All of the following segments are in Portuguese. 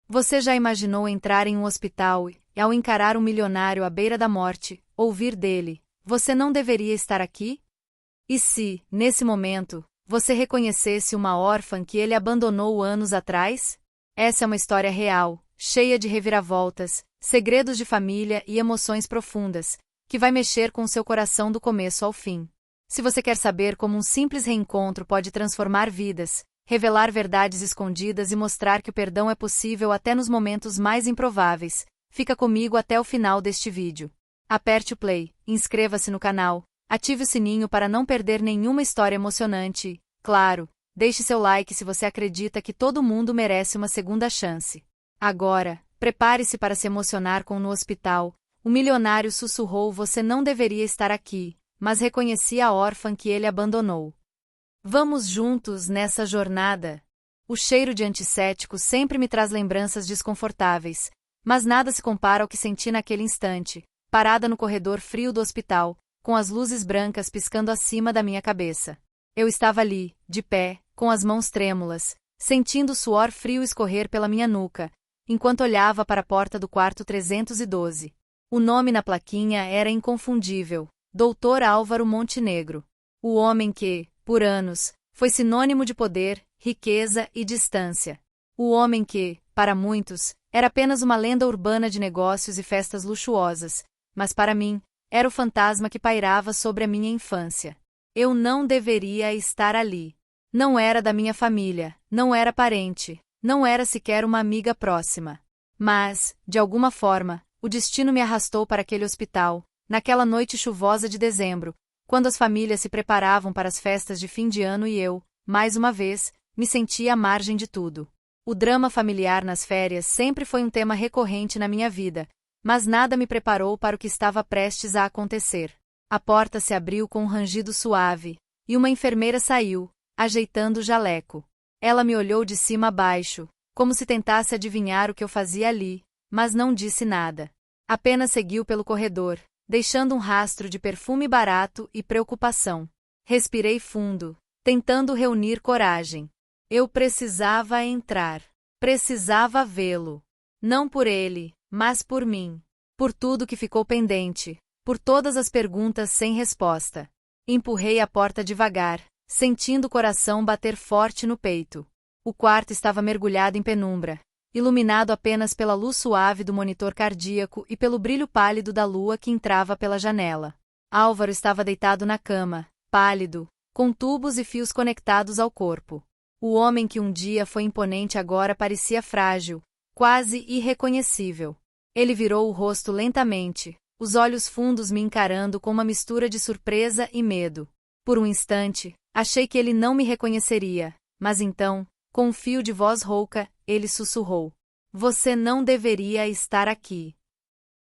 Você já imaginou entrar em um hospital e, ao encarar um milionário à beira da morte, ouvir dele: "Você não deveria estar aqui"? E se, nesse momento, você reconhecesse uma órfã que ele abandonou anos atrás? Essa é uma história real, cheia de reviravoltas, segredos de família e emoções profundas, que vai mexer com seu coração do começo ao fim. Se você quer saber como um simples reencontro pode transformar vidas, revelar verdades escondidas e mostrar que o perdão é possível até nos momentos mais improváveis, fica comigo até o final deste vídeo. Aperte o play, inscreva-se no canal, ative o sininho para não perder nenhuma história emocionante e, claro, deixe seu like se você acredita que todo mundo merece uma segunda chance. Agora, prepare-se para se emocionar com No Hospital. O milionário sussurrou: "Você não deveria estar aqui", mas reconhecia a órfã que ele abandonou. Vamos juntos nessa jornada. O cheiro de antisséptico sempre me traz lembranças desconfortáveis, mas nada se compara ao que senti naquele instante, parada no corredor frio do hospital, com as luzes brancas piscando acima da minha cabeça. Eu estava ali, de pé, com as mãos trêmulas, sentindo o suor frio escorrer pela minha nuca, enquanto olhava para a porta do quarto 312. O nome na plaquinha era inconfundível: Dr. Álvaro Montenegro. O homem que, por anos, foi sinônimo de poder, riqueza e distância. O homem que, para muitos, era apenas uma lenda urbana de negócios e festas luxuosas, mas para mim, era o fantasma que pairava sobre a minha infância. Eu não deveria estar ali. Não era da minha família, não era parente, não era sequer uma amiga próxima. Mas, de alguma forma, o destino me arrastou para aquele hospital, naquela noite chuvosa de dezembro, quando as famílias se preparavam para as festas de fim de ano e eu, mais uma vez, me sentia à margem de tudo. O drama familiar nas férias sempre foi um tema recorrente na minha vida, mas nada me preparou para o que estava prestes a acontecer. A porta se abriu com um rangido suave, e uma enfermeira saiu, ajeitando o jaleco. Ela me olhou de cima a baixo, como se tentasse adivinhar o que eu fazia ali, mas não disse nada. Apenas seguiu pelo corredor, deixando um rastro de perfume barato e preocupação. Respirei fundo, tentando reunir coragem. Eu precisava entrar. Precisava vê-lo. Não por ele, mas por mim. Por tudo que ficou pendente. Por todas as perguntas sem resposta. Empurrei a porta devagar, sentindo o coração bater forte no peito. O quarto estava mergulhado em penumbra, iluminado apenas pela luz suave do monitor cardíaco e pelo brilho pálido da lua que entrava pela janela. Álvaro estava deitado na cama, pálido, com tubos e fios conectados ao corpo. O homem que um dia foi imponente agora parecia frágil, quase irreconhecível. Ele virou o rosto lentamente, os olhos fundos me encarando com uma mistura de surpresa e medo. Por um instante, achei que ele não me reconheceria, mas então, com um fio de voz rouca, ele sussurrou: "Você não deveria estar aqui."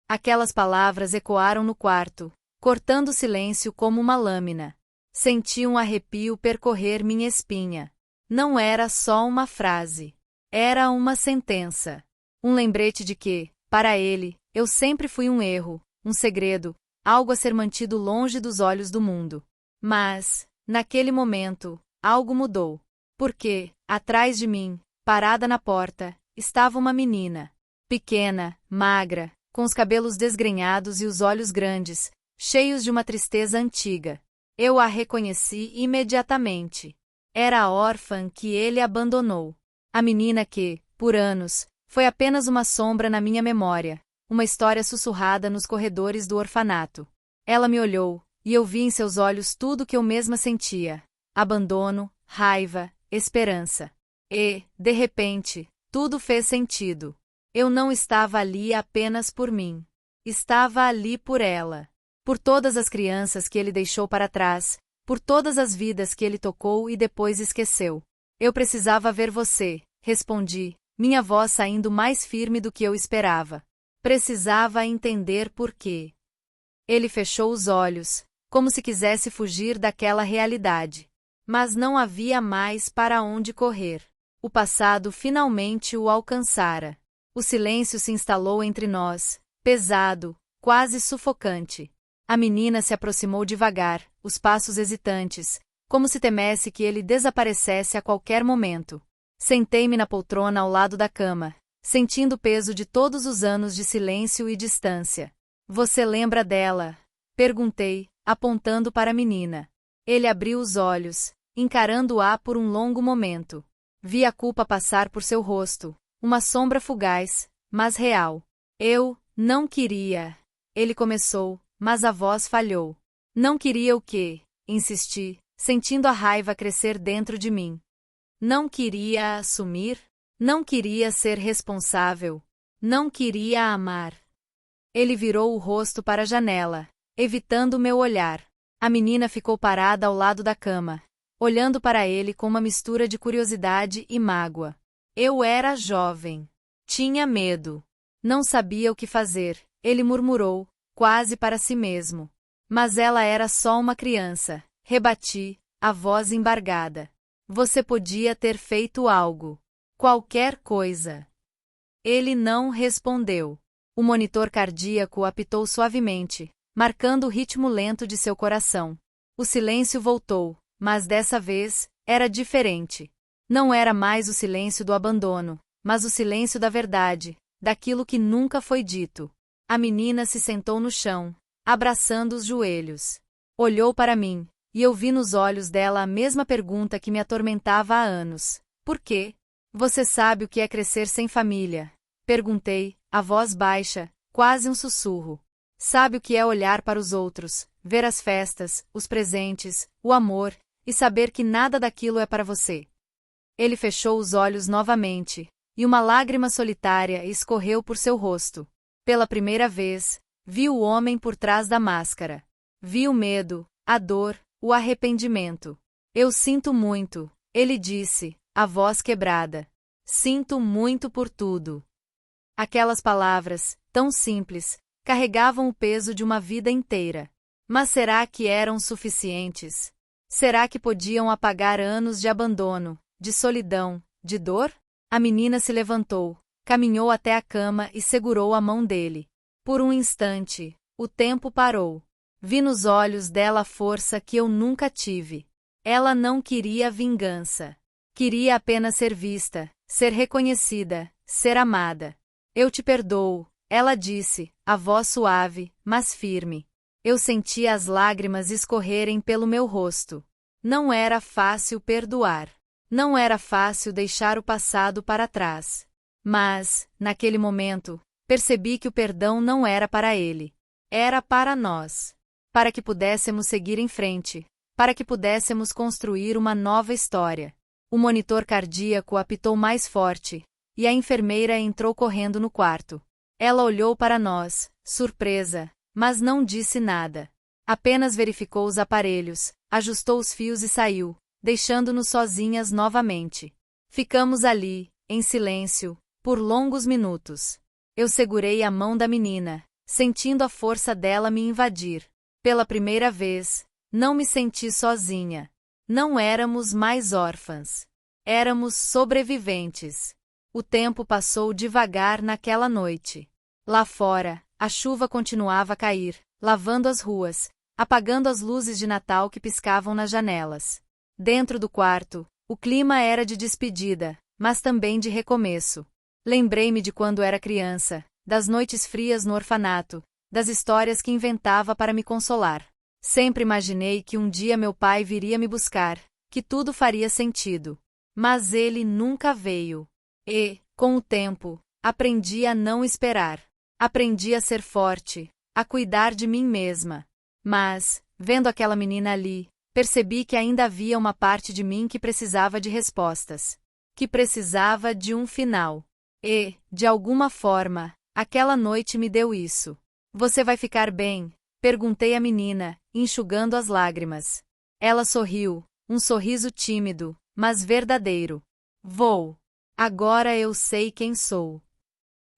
Aquelas palavras ecoaram no quarto, cortando o silêncio como uma lâmina. Senti um arrepio percorrer minha espinha. Não era só uma frase. Era uma sentença. Um lembrete de que, para ele, eu sempre fui um erro, um segredo, algo a ser mantido longe dos olhos do mundo. Mas, naquele momento, algo mudou. Porque, atrás de mim, parada na porta, estava uma menina. Pequena, magra, com os cabelos desgrenhados e os olhos grandes, cheios de uma tristeza antiga. Eu a reconheci imediatamente. Era a órfã que ele abandonou. A menina que, por anos, foi apenas uma sombra na minha memória, uma história sussurrada nos corredores do orfanato. Ela me olhou, e eu vi em seus olhos tudo o que eu mesma sentia: abandono, raiva, esperança. E, de repente, tudo fez sentido. Eu não estava ali apenas por mim. Estava ali por ela. Por todas as crianças que ele deixou para trás, por todas as vidas que ele tocou e depois esqueceu. "Eu precisava ver você", respondi, minha voz saindo mais firme do que eu esperava. Precisava entender por quê. Ele fechou os olhos, como se quisesse fugir daquela realidade. Mas não havia mais para onde correr. O passado finalmente o alcançara. O silêncio se instalou entre nós, pesado, quase sufocante. A menina se aproximou devagar, os passos hesitantes, como se temesse que ele desaparecesse a qualquer momento. Sentei-me na poltrona ao lado da cama, sentindo o peso de todos os anos de silêncio e distância. Você lembra dela? Perguntei, apontando para a menina. Ele abriu os olhos, encarando-a por um longo momento. Vi a culpa passar por seu rosto, uma sombra fugaz, mas real. Eu não queria. Ele começou, mas a voz falhou. Não queria o quê? Insisti, sentindo a raiva crescer dentro de mim. Não queria assumir? Não queria ser responsável? Não queria amar? Ele virou o rosto para a janela, evitando meu olhar. A menina ficou parada ao lado da cama, olhando para ele com uma mistura de curiosidade e mágoa. Eu era jovem. Tinha medo. Não sabia o que fazer, ele murmurou, quase para si mesmo. Mas ela era só uma criança, rebati, a voz embargada. Você podia ter feito algo. Qualquer coisa. Ele não respondeu. O monitor cardíaco apitou suavemente, marcando o ritmo lento de seu coração. O silêncio voltou, mas dessa vez, era diferente. Não era mais o silêncio do abandono, mas o silêncio da verdade, daquilo que nunca foi dito. A menina se sentou no chão, abraçando os joelhos. Olhou para mim, e eu vi nos olhos dela a mesma pergunta que me atormentava há anos. Por quê? Você sabe o que é crescer sem família? Perguntei, a voz baixa, quase um sussurro. Sabe o que é olhar para os outros, ver as festas, os presentes, o amor, e saber que nada daquilo é para você? Ele fechou os olhos novamente, e uma lágrima solitária escorreu por seu rosto. Pela primeira vez, vi o homem por trás da máscara. Vi o medo, a dor, o arrependimento. Eu sinto muito, ele disse, a voz quebrada. Sinto muito por tudo. Aquelas palavras, tão simples, carregavam o peso de uma vida inteira. Mas será que eram suficientes? Será que podiam apagar anos de abandono, de solidão, de dor? A menina se levantou, caminhou até a cama e segurou a mão dele. Por um instante, o tempo parou. Vi nos olhos dela a força que eu nunca tive. Ela não queria vingança. Queria apenas ser vista, ser reconhecida, ser amada. Eu te perdoo, ela disse, a voz suave, mas firme. Eu sentia as lágrimas escorrerem pelo meu rosto. Não era fácil perdoar. Não era fácil deixar o passado para trás. Mas, naquele momento, percebi que o perdão não era para ele. Era para nós. Para que pudéssemos seguir em frente. Para que pudéssemos construir uma nova história. O monitor cardíaco apitou mais forte, e a enfermeira entrou correndo no quarto. Ela olhou para nós, surpresa, mas não disse nada. Apenas verificou os aparelhos, ajustou os fios e saiu, deixando-nos sozinhas novamente. Ficamos ali, em silêncio, por longos minutos. Eu segurei a mão da menina, sentindo a força dela me invadir. Pela primeira vez, não me senti sozinha. Não éramos mais órfãs. Éramos sobreviventes. O tempo passou devagar naquela noite. Lá fora, a chuva continuava a cair, lavando as ruas, apagando as luzes de Natal que piscavam nas janelas. Dentro do quarto, o clima era de despedida, mas também de recomeço. Lembrei-me de quando era criança, das noites frias no orfanato, das histórias que inventava para me consolar. Sempre imaginei que um dia meu pai viria me buscar, que tudo faria sentido. Mas ele nunca veio. E, com o tempo, aprendi a não esperar. Aprendi a ser forte, a cuidar de mim mesma. Mas, vendo aquela menina ali, percebi que ainda havia uma parte de mim que precisava de respostas. Que precisava de um final. E, de alguma forma, aquela noite me deu isso. Você vai ficar bem? Perguntei à menina, enxugando as lágrimas. Ela sorriu, um sorriso tímido, mas verdadeiro. Vou. Agora eu sei quem sou.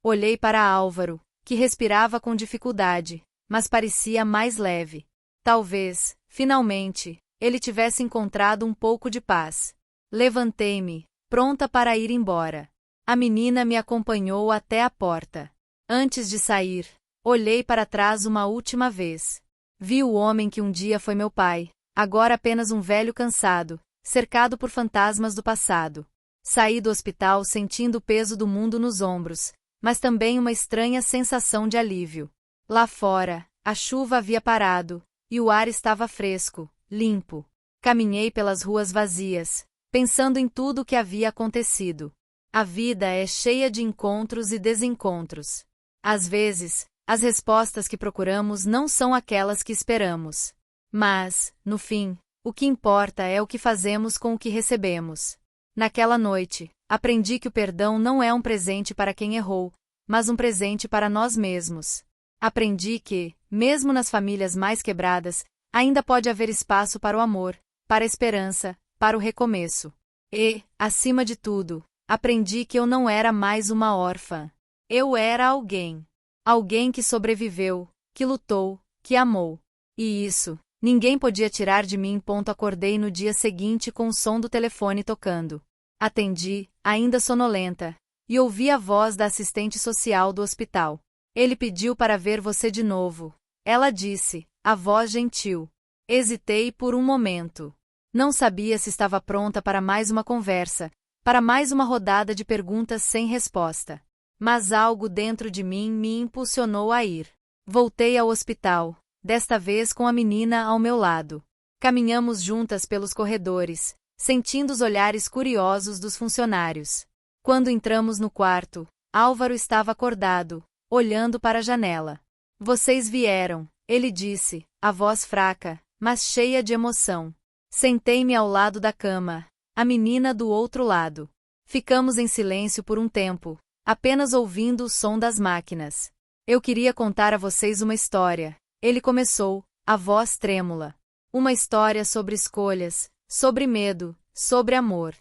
Olhei para Álvaro, que respirava com dificuldade, mas parecia mais leve. Talvez, finalmente, ele tivesse encontrado um pouco de paz. Levantei-me, pronta para ir embora. A menina me acompanhou até a porta. Antes de sair, olhei para trás uma última vez. Vi o homem que um dia foi meu pai, agora apenas um velho cansado, cercado por fantasmas do passado. Saí do hospital sentindo o peso do mundo nos ombros, mas também uma estranha sensação de alívio. Lá fora, a chuva havia parado, e o ar estava fresco, limpo. Caminhei pelas ruas vazias, pensando em tudo o que havia acontecido. A vida é cheia de encontros e desencontros. Às vezes, as respostas que procuramos não são aquelas que esperamos. Mas, no fim, o que importa é o que fazemos com o que recebemos. Naquela noite, aprendi que o perdão não é um presente para quem errou, mas um presente para nós mesmos. Aprendi que, mesmo nas famílias mais quebradas, ainda pode haver espaço para o amor, para a esperança, para o recomeço. E, acima de tudo, aprendi que eu não era mais uma órfã. Eu era alguém. Alguém que sobreviveu, que lutou, que amou. E isso, ninguém podia tirar de mim. Acordei no dia seguinte com o som do telefone tocando. Atendi, ainda sonolenta, e ouvi a voz da assistente social do hospital. Ele pediu para ver você de novo. Ela disse, a voz gentil. Hesitei por um momento. Não sabia se estava pronta para mais uma conversa, para mais uma rodada de perguntas sem resposta. Mas algo dentro de mim me impulsionou a ir. Voltei ao hospital, desta vez com a menina ao meu lado. Caminhamos juntas pelos corredores, sentindo os olhares curiosos dos funcionários. Quando entramos no quarto, Álvaro estava acordado, olhando para a janela. Vocês vieram, ele disse, a voz fraca, mas cheia de emoção. Sentei-me ao lado da cama, a menina do outro lado. Ficamos em silêncio por um tempo, apenas ouvindo o som das máquinas. Eu queria contar a vocês uma história. Ele começou, a voz trêmula. Uma história sobre escolhas, sobre medo, sobre amor.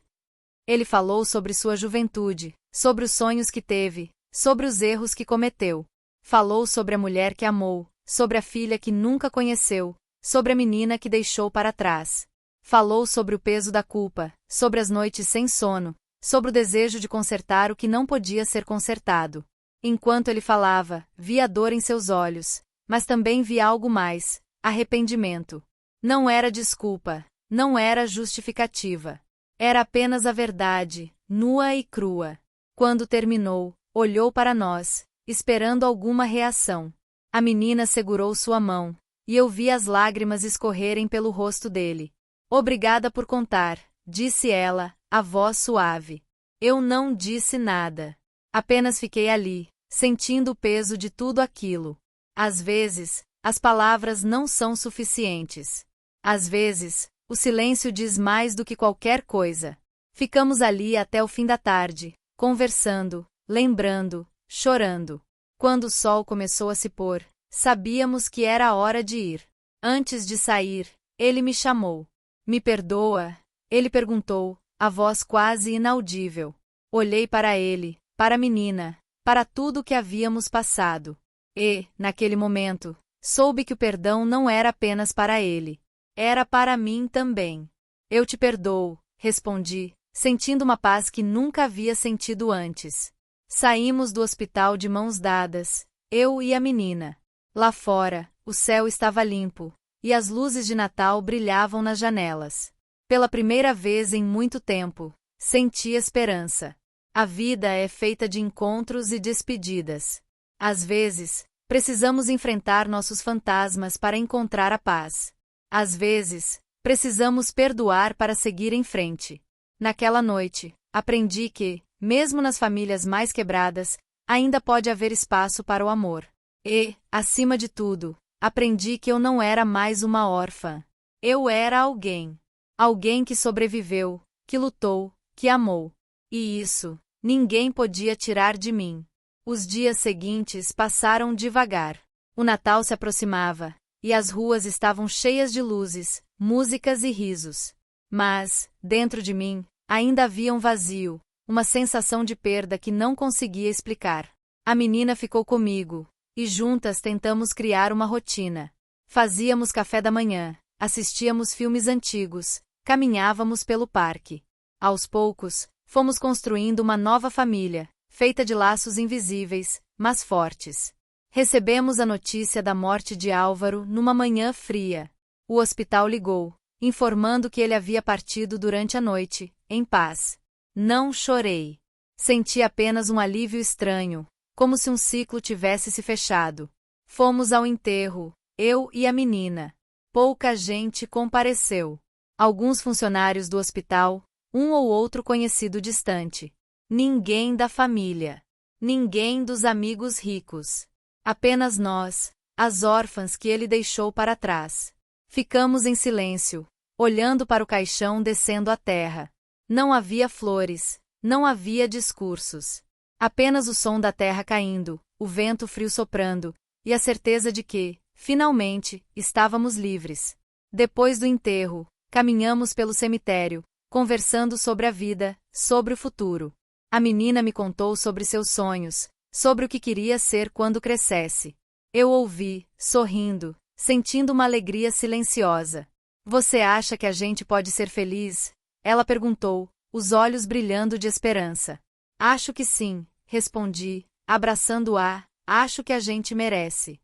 Ele falou sobre sua juventude, sobre os sonhos que teve, sobre os erros que cometeu. Falou sobre a mulher que amou, sobre a filha que nunca conheceu, sobre a menina que deixou para trás. Falou sobre o peso da culpa, sobre as noites sem sono, sobre o desejo de consertar o que não podia ser consertado. Enquanto ele falava, vi a dor em seus olhos, mas também vi algo mais, arrependimento. Não era desculpa, não era justificativa. Era apenas a verdade, nua e crua. Quando terminou, olhou para nós, esperando alguma reação. A menina segurou sua mão, e eu vi as lágrimas escorrerem pelo rosto dele. Obrigada por contar, disse ela, a voz suave. Eu não disse nada. Apenas fiquei ali, sentindo o peso de tudo aquilo. Às vezes, as palavras não são suficientes. Às vezes, o silêncio diz mais do que qualquer coisa. Ficamos ali até o fim da tarde, conversando, lembrando, chorando. Quando o sol começou a se pôr, sabíamos que era a hora de ir. Antes de sair, ele me chamou. Me perdoa? Ele perguntou, a voz quase inaudível. Olhei para ele, para a menina, para tudo o que havíamos passado. E, naquele momento, soube que o perdão não era apenas para ele. Era para mim também. Eu te perdoo, respondi, sentindo uma paz que nunca havia sentido antes. Saímos do hospital de mãos dadas, eu e a menina. Lá fora, o céu estava limpo, e as luzes de Natal brilhavam nas janelas. Pela primeira vez em muito tempo, senti esperança. A vida é feita de encontros e despedidas. Às vezes, precisamos enfrentar nossos fantasmas para encontrar a paz. Às vezes, precisamos perdoar para seguir em frente. Naquela noite, aprendi que, mesmo nas famílias mais quebradas, ainda pode haver espaço para o amor. E, acima de tudo, aprendi que eu não era mais uma órfã. Eu era alguém. Alguém que sobreviveu, que lutou, que amou. E isso, ninguém podia tirar de mim. Os dias seguintes passaram devagar. O Natal se aproximava, e as ruas estavam cheias de luzes, músicas e risos. Mas, dentro de mim, ainda havia um vazio, uma sensação de perda que não conseguia explicar. A menina ficou comigo, e juntas tentamos criar uma rotina. Fazíamos café da manhã, assistíamos filmes antigos, caminhávamos pelo parque. Aos poucos, fomos construindo uma nova família, feita de laços invisíveis, mas fortes. Recebemos a notícia da morte de Álvaro numa manhã fria. O hospital ligou, informando que ele havia partido durante a noite, em paz. Não chorei. Senti apenas um alívio estranho, como se um ciclo tivesse se fechado. Fomos ao enterro, eu e a menina. Pouca gente compareceu. Alguns funcionários do hospital, um ou outro conhecido distante. Ninguém da família. Ninguém dos amigos ricos. Apenas nós, as órfãs que ele deixou para trás. Ficamos em silêncio, olhando para o caixão descendo a terra. Não havia flores, não havia discursos. Apenas o som da terra caindo, o vento frio soprando, e a certeza de que, finalmente, estávamos livres. Depois do enterro, caminhamos pelo cemitério, conversando sobre a vida, sobre o futuro. A menina me contou sobre seus sonhos, sobre o que queria ser quando crescesse. Eu ouvi, sorrindo, sentindo uma alegria silenciosa. Você acha que a gente pode ser feliz? Ela perguntou, os olhos brilhando de esperança. Acho que sim, respondi, abraçando-a, acho que a gente merece.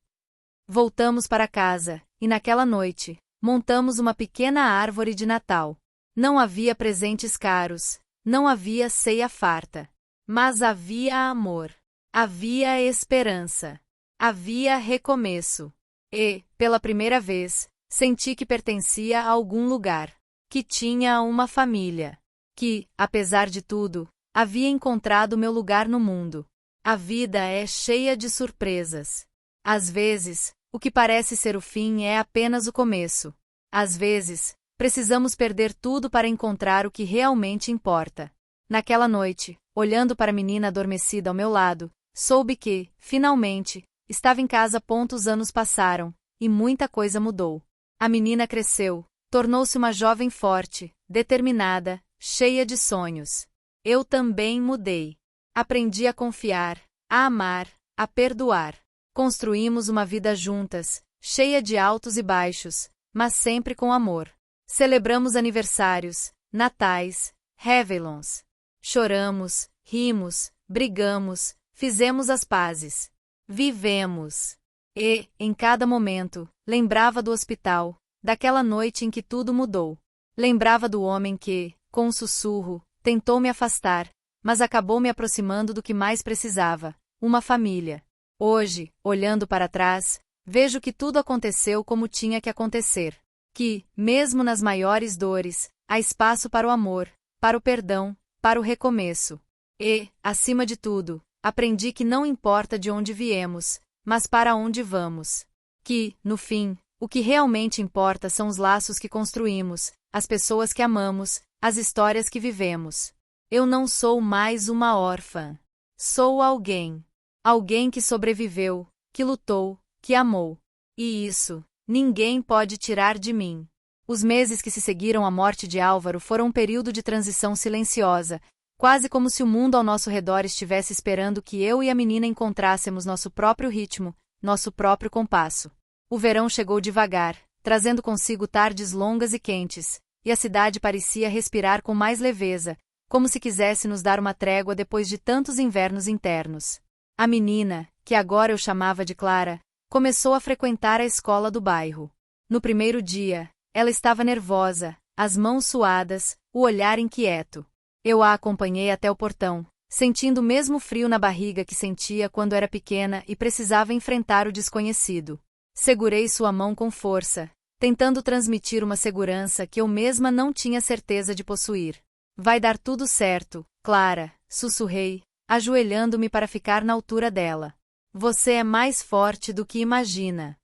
Voltamos para casa, e naquela noite, montamos uma pequena árvore de Natal. Não havia presentes caros, não havia ceia farta. Mas havia amor. Havia esperança. Havia recomeço. E, pela primeira vez, senti que pertencia a algum lugar. Que tinha uma família. Que, apesar de tudo, havia encontrado meu lugar no mundo. A vida é cheia de surpresas. Às vezes, o que parece ser o fim é apenas o começo. Às vezes, precisamos perder tudo para encontrar o que realmente importa. Naquela noite, olhando para a menina adormecida ao meu lado, soube que, finalmente, estava em casa. Os anos passaram, e muita coisa mudou. A menina cresceu, tornou-se uma jovem forte, determinada, cheia de sonhos. Eu também mudei. Aprendi a confiar, a amar, a perdoar. Construímos uma vida juntas, cheia de altos e baixos, mas sempre com amor. Celebramos aniversários, natais, réveillons. Choramos, rimos, brigamos, fizemos as pazes. Vivemos. E, em cada momento, lembrava do hospital, daquela noite em que tudo mudou. Lembrava do homem que, com um sussurro, tentou me afastar, mas acabou me aproximando do que mais precisava, uma família. Hoje, olhando para trás, vejo que tudo aconteceu como tinha que acontecer. Que, mesmo nas maiores dores, há espaço para o amor, para o perdão, para o recomeço. E, acima de tudo, aprendi que não importa de onde viemos, mas para onde vamos. Que, no fim, o que realmente importa são os laços que construímos, as pessoas que amamos, as histórias que vivemos. Eu não sou mais uma órfã. Sou alguém. Alguém que sobreviveu, que lutou, que amou. E isso, ninguém pode tirar de mim. Os meses que se seguiram à morte de Álvaro foram um período de transição silenciosa, quase como se o mundo ao nosso redor estivesse esperando que eu e a menina encontrássemos nosso próprio ritmo, nosso próprio compasso. O verão chegou devagar, trazendo consigo tardes longas e quentes, e a cidade parecia respirar com mais leveza, como se quisesse nos dar uma trégua depois de tantos invernos internos. A menina, que agora eu chamava de Clara, começou a frequentar a escola do bairro. No primeiro dia, ela estava nervosa, as mãos suadas, o olhar inquieto. Eu a acompanhei até o portão, sentindo o mesmo frio na barriga que sentia quando era pequena e precisava enfrentar o desconhecido. Segurei sua mão com força, tentando transmitir uma segurança que eu mesma não tinha certeza de possuir. Vai dar tudo certo, Clara, sussurrei, ajoelhando-me para ficar na altura dela. Você é mais forte do que imagina.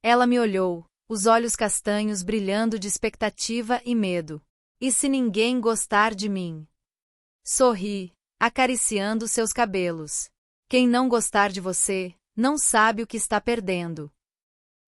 Ela me olhou, os olhos castanhos brilhando de expectativa e medo. E se ninguém gostar de mim? Sorri, acariciando seus cabelos. Quem não gostar de você, não sabe o que está perdendo.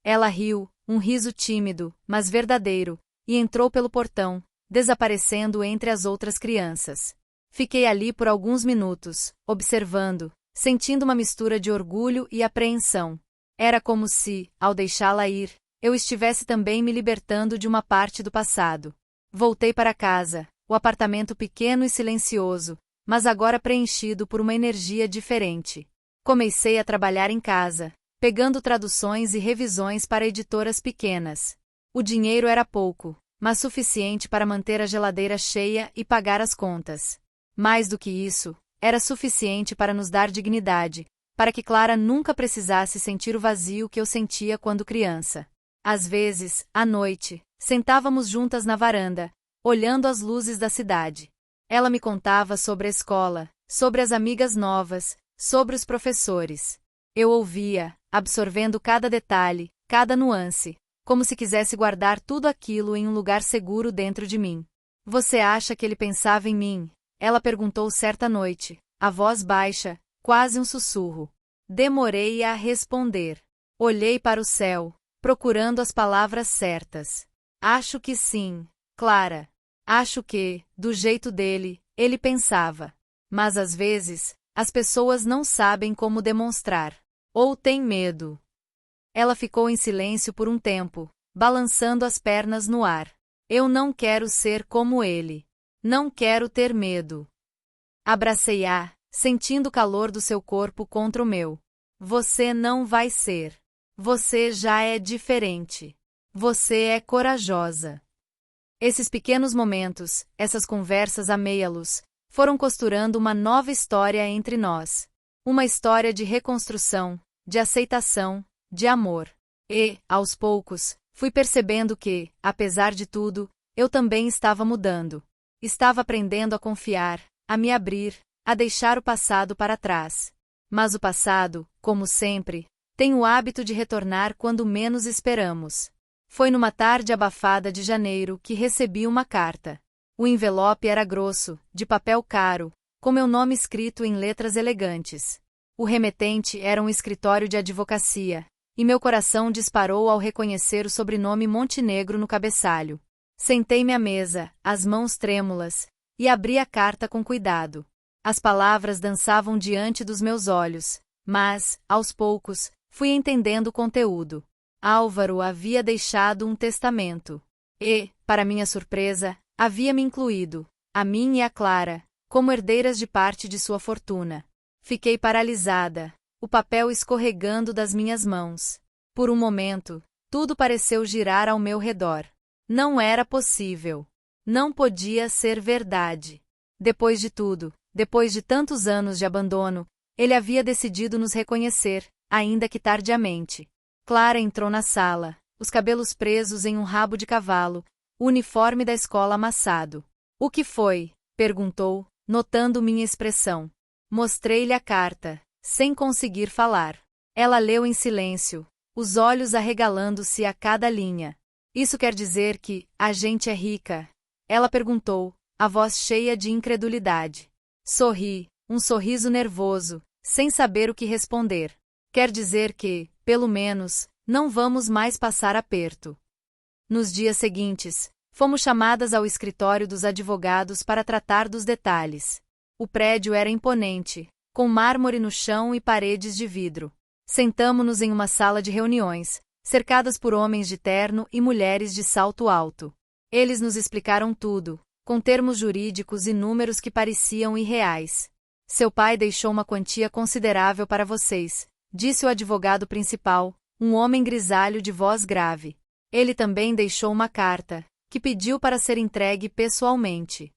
Ela riu, um riso tímido, mas verdadeiro, e entrou pelo portão, desaparecendo entre as outras crianças. Fiquei ali por alguns minutos, observando, sentindo uma mistura de orgulho e apreensão. Era como se, ao deixá-la ir, eu estivesse também me libertando de uma parte do passado. Voltei para casa, o apartamento pequeno e silencioso, mas agora preenchido por uma energia diferente. Comecei a trabalhar em casa, pegando traduções e revisões para editoras pequenas. O dinheiro era pouco, mas suficiente para manter a geladeira cheia e pagar as contas. Mais do que isso, era suficiente para nos dar dignidade, para que Clara nunca precisasse sentir o vazio que eu sentia quando criança. Às vezes, à noite, sentávamos juntas na varanda, olhando as luzes da cidade. Ela me contava sobre a escola, sobre as amigas novas, sobre os professores. Eu ouvia, absorvendo cada detalhe, cada nuance, como se quisesse guardar tudo aquilo em um lugar seguro dentro de mim. Você acha que ele pensava em mim? Ela perguntou certa noite, a voz baixa, quase um sussurro. Demorei a responder. Olhei para o céu, procurando as palavras certas. Acho que sim, Clara. Acho que, do jeito dele, ele pensava. Mas às vezes, as pessoas não sabem como demonstrar. Ou têm medo. Ela ficou em silêncio por um tempo, balançando as pernas no ar. Eu não quero ser como ele. Não quero ter medo. Abracei-a, sentindo o calor do seu corpo contra o meu. Você não vai ser. Você já é diferente. Você é corajosa. Esses pequenos momentos, essas conversas à meia luz, foram costurando uma nova história entre nós. Uma história de reconstrução, de aceitação, de amor. E, aos poucos, fui percebendo que, apesar de tudo, eu também estava mudando. Estava aprendendo a confiar, a me abrir, a deixar o passado para trás. Mas o passado, como sempre, tem o hábito de retornar quando menos esperamos. Foi numa tarde abafada de janeiro que recebi uma carta. O envelope era grosso, de papel caro, com meu nome escrito em letras elegantes. O remetente era um escritório de advocacia, e meu coração disparou ao reconhecer o sobrenome Montenegro no cabeçalho. Sentei-me à mesa, as mãos trêmulas, e abri a carta com cuidado. As palavras dançavam diante dos meus olhos, mas, aos poucos, fui entendendo o conteúdo. Álvaro havia deixado um testamento. E, para minha surpresa, havia me incluído, a mim e a Clara, como herdeiras de parte de sua fortuna. Fiquei paralisada, o papel escorregando das minhas mãos. Por um momento, tudo pareceu girar ao meu redor. Não era possível. Não podia ser verdade. Depois de tudo, depois de tantos anos de abandono, ele havia decidido nos reconhecer, ainda que tardiamente. Clara entrou na sala, os cabelos presos em um rabo de cavalo, o uniforme da escola amassado. O que foi? Perguntou, notando minha expressão. Mostrei-lhe a carta, sem conseguir falar. Ela leu em silêncio, os olhos arregalando-se a cada linha. Isso quer dizer que a gente é rica? Ela perguntou, a voz cheia de incredulidade. Sorri, um sorriso nervoso, sem saber o que responder. Quer dizer que, pelo menos, não vamos mais passar aperto. Nos dias seguintes, fomos chamadas ao escritório dos advogados para tratar dos detalhes. O prédio era imponente, com mármore no chão e paredes de vidro. Sentamo-nos em uma sala de reuniões, cercadas por homens de terno e mulheres de salto alto. Eles nos explicaram tudo, com termos jurídicos e números que pareciam irreais. Seu pai deixou uma quantia considerável para vocês, disse o advogado principal, um homem grisalho de voz grave. Ele também deixou uma carta, que pediu para ser entregue pessoalmente.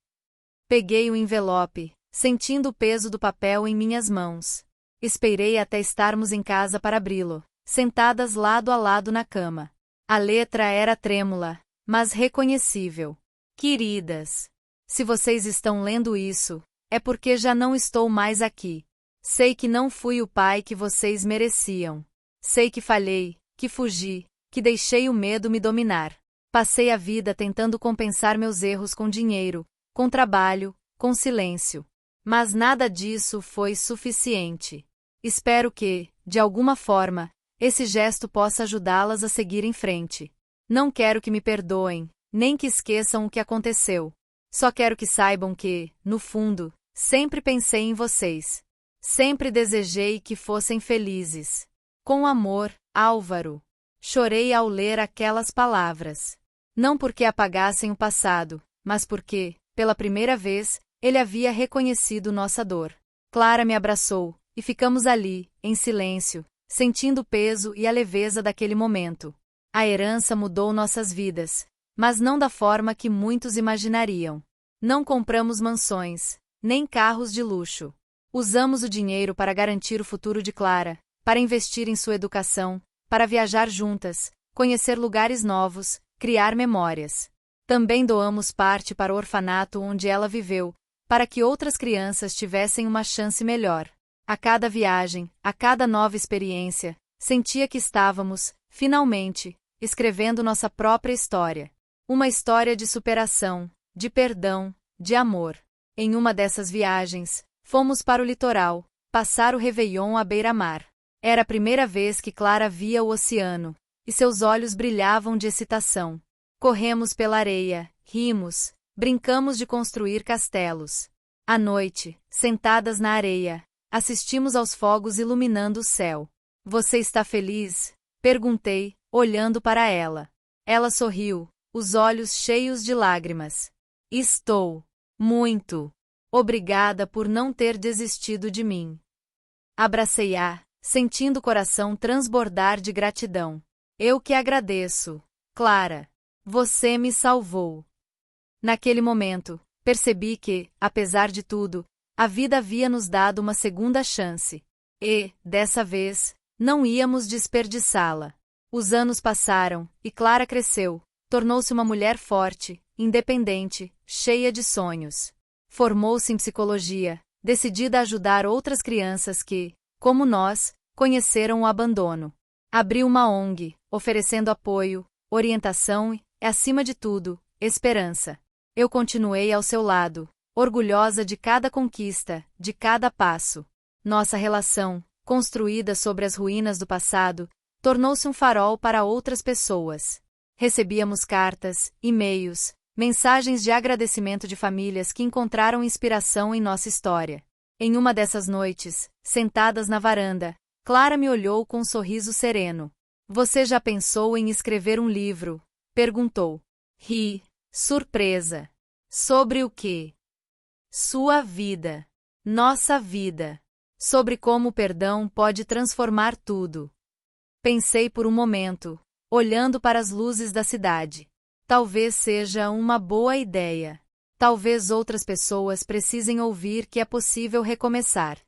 Peguei o envelope, sentindo o peso do papel em minhas mãos. Esperei até estarmos em casa para abri-lo, sentadas lado a lado na cama. A letra era trêmula, mas reconhecível. Queridas, se vocês estão lendo isso, é porque já não estou mais aqui. Sei que não fui o pai que vocês mereciam. Sei que falhei, que fugi, que deixei o medo me dominar. Passei a vida tentando compensar meus erros com dinheiro, com trabalho, com silêncio. Mas nada disso foi suficiente. Espero que, de alguma forma, esse gesto possa ajudá-las a seguir em frente. Não quero que me perdoem, nem que esqueçam o que aconteceu. Só quero que saibam que, no fundo, sempre pensei em vocês. Sempre desejei que fossem felizes. Com amor, Álvaro. Chorei ao ler aquelas palavras. Não porque apagassem o passado, mas porque, pela primeira vez, ele havia reconhecido nossa dor. Clara me abraçou, e ficamos ali, em silêncio, sentindo o peso e a leveza daquele momento. A herança mudou nossas vidas, mas não da forma que muitos imaginariam. Não compramos mansões, nem carros de luxo. Usamos o dinheiro para garantir o futuro de Clara, para investir em sua educação, para viajar juntas, conhecer lugares novos, criar memórias. Também doamos parte para o orfanato onde ela viveu, para que outras crianças tivessem uma chance melhor. A cada viagem, a cada nova experiência, sentia que estávamos, finalmente, escrevendo nossa própria história. Uma história de superação, de perdão, de amor. Em uma dessas viagens, fomos para o litoral, passar o Réveillon à beira-mar. Era a primeira vez que Clara via o oceano, e seus olhos brilhavam de excitação. Corremos pela areia, rimos, brincamos de construir castelos. À noite, sentadas na areia, assistimos aos fogos iluminando o céu. Você está feliz? Perguntei, olhando para ela. Ela sorriu, os olhos cheios de lágrimas. Estou. Muito. Obrigada por não ter desistido de mim. Abracei-a, sentindo o coração transbordar de gratidão. Eu que agradeço, Clara. Você me salvou. Naquele momento, percebi que, apesar de tudo, a vida havia nos dado uma segunda chance. E, dessa vez, não íamos desperdiçá-la. Os anos passaram, e Clara cresceu, tornou-se uma mulher forte, independente, cheia de sonhos. Formou-se em psicologia, decidida a ajudar outras crianças que, como nós, conheceram o abandono. Abriu uma ONG, oferecendo apoio, orientação e, acima de tudo, esperança. Eu continuei ao seu lado, orgulhosa de cada conquista, de cada passo. Nossa relação, construída sobre as ruínas do passado, tornou-se um farol para outras pessoas. Recebíamos cartas, e-mails, mensagens de agradecimento de famílias que encontraram inspiração em nossa história. Em uma dessas noites, sentadas na varanda, Clara me olhou com um sorriso sereno. Você já pensou em escrever um livro? Perguntou. Ri, surpresa. Sobre o quê? Sua vida. Nossa vida. Sobre como o perdão pode transformar tudo. Pensei por um momento, olhando para as luzes da cidade. Talvez seja uma boa ideia. Talvez outras pessoas precisem ouvir que é possível recomeçar.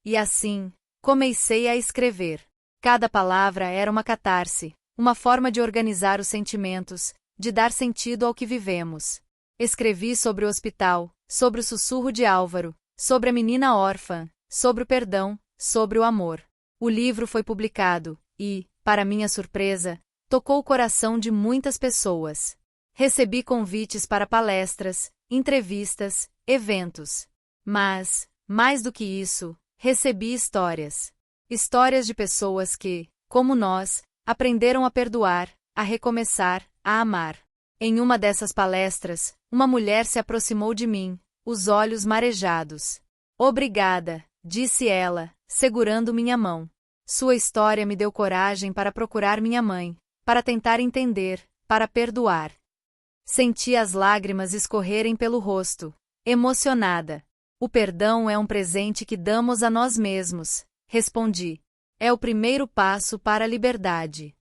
E assim, comecei a escrever. Cada palavra era uma catarse, uma forma de organizar os sentimentos, de dar sentido ao que vivemos. Escrevi sobre o hospital, sobre o sussurro de Álvaro, sobre a menina órfã, sobre o perdão, sobre o amor. O livro foi publicado e, para minha surpresa, tocou o coração de muitas pessoas. Recebi convites para palestras, entrevistas, eventos. Mas, mais do que isso, recebi histórias. Histórias de pessoas que, como nós, aprenderam a perdoar, a recomeçar, a amar. Em uma dessas palestras, uma mulher se aproximou de mim, os olhos marejados. Obrigada, disse ela, segurando minha mão. Sua história me deu coragem para procurar minha mãe, para tentar entender, para perdoar. Senti as lágrimas escorrerem pelo rosto, emocionada. O perdão é um presente que damos a nós mesmos, respondi. É o primeiro passo para a liberdade.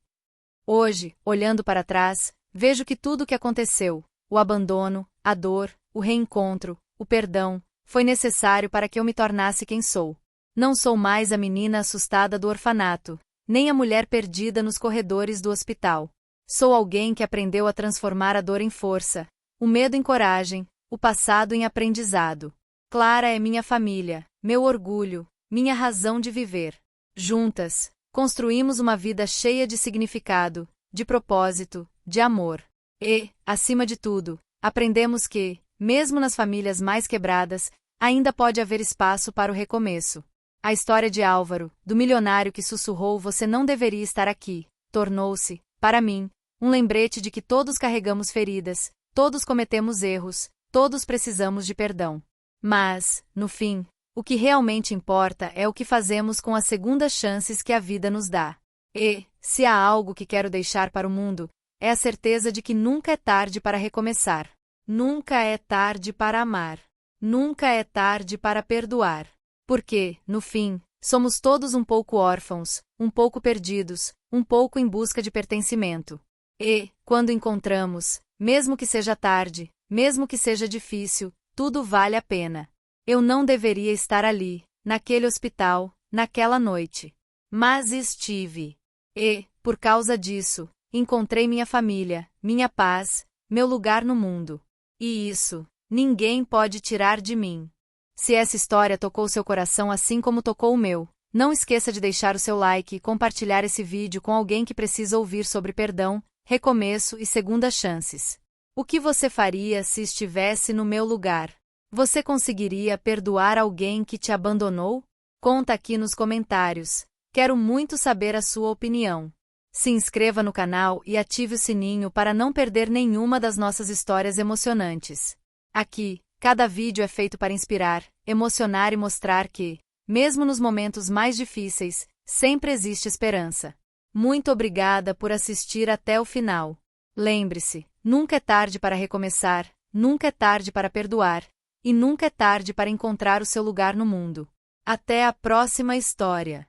Hoje, olhando para trás, vejo que tudo o que aconteceu, o abandono, a dor, o reencontro, o perdão, foi necessário para que eu me tornasse quem sou. Não sou mais a menina assustada do orfanato, nem a mulher perdida nos corredores do hospital. Sou alguém que aprendeu a transformar a dor em força, o medo em coragem, o passado em aprendizado. Clara é minha família, meu orgulho, minha razão de viver. Juntas, construímos uma vida cheia de significado, de propósito, de amor. E, acima de tudo, aprendemos que, mesmo nas famílias mais quebradas, ainda pode haver espaço para o recomeço. A história de Álvaro, do milionário que sussurrou "você não deveria estar aqui", tornou-se, para mim, um lembrete de que todos carregamos feridas, todos cometemos erros, todos precisamos de perdão. Mas, no fim, o que realmente importa é o que fazemos com as segundas chances que a vida nos dá. E, se há algo que quero deixar para o mundo, é a certeza de que nunca é tarde para recomeçar. Nunca é tarde para amar. Nunca é tarde para perdoar. Porque, no fim, somos todos um pouco órfãos, um pouco perdidos, um pouco em busca de pertencimento. E, quando encontramos, mesmo que seja tarde, mesmo que seja difícil, tudo vale a pena. Eu não deveria estar ali, naquele hospital, naquela noite. Mas estive. E, por causa disso, encontrei minha família, minha paz, meu lugar no mundo. E isso, ninguém pode tirar de mim. Se essa história tocou seu coração assim como tocou o meu, não esqueça de deixar o seu like e compartilhar esse vídeo com alguém que precisa ouvir sobre perdão, recomeço e segundas chances. O que você faria se estivesse no meu lugar? Você conseguiria perdoar alguém que te abandonou? Conta aqui nos comentários. Quero muito saber a sua opinião. Se inscreva no canal e ative o sininho para não perder nenhuma das nossas histórias emocionantes. Aqui, cada vídeo é feito para inspirar, emocionar e mostrar que, mesmo nos momentos mais difíceis, sempre existe esperança. Muito obrigada por assistir até o final. Lembre-se, nunca é tarde para recomeçar, nunca é tarde para perdoar, e nunca é tarde para encontrar o seu lugar no mundo. Até a próxima história.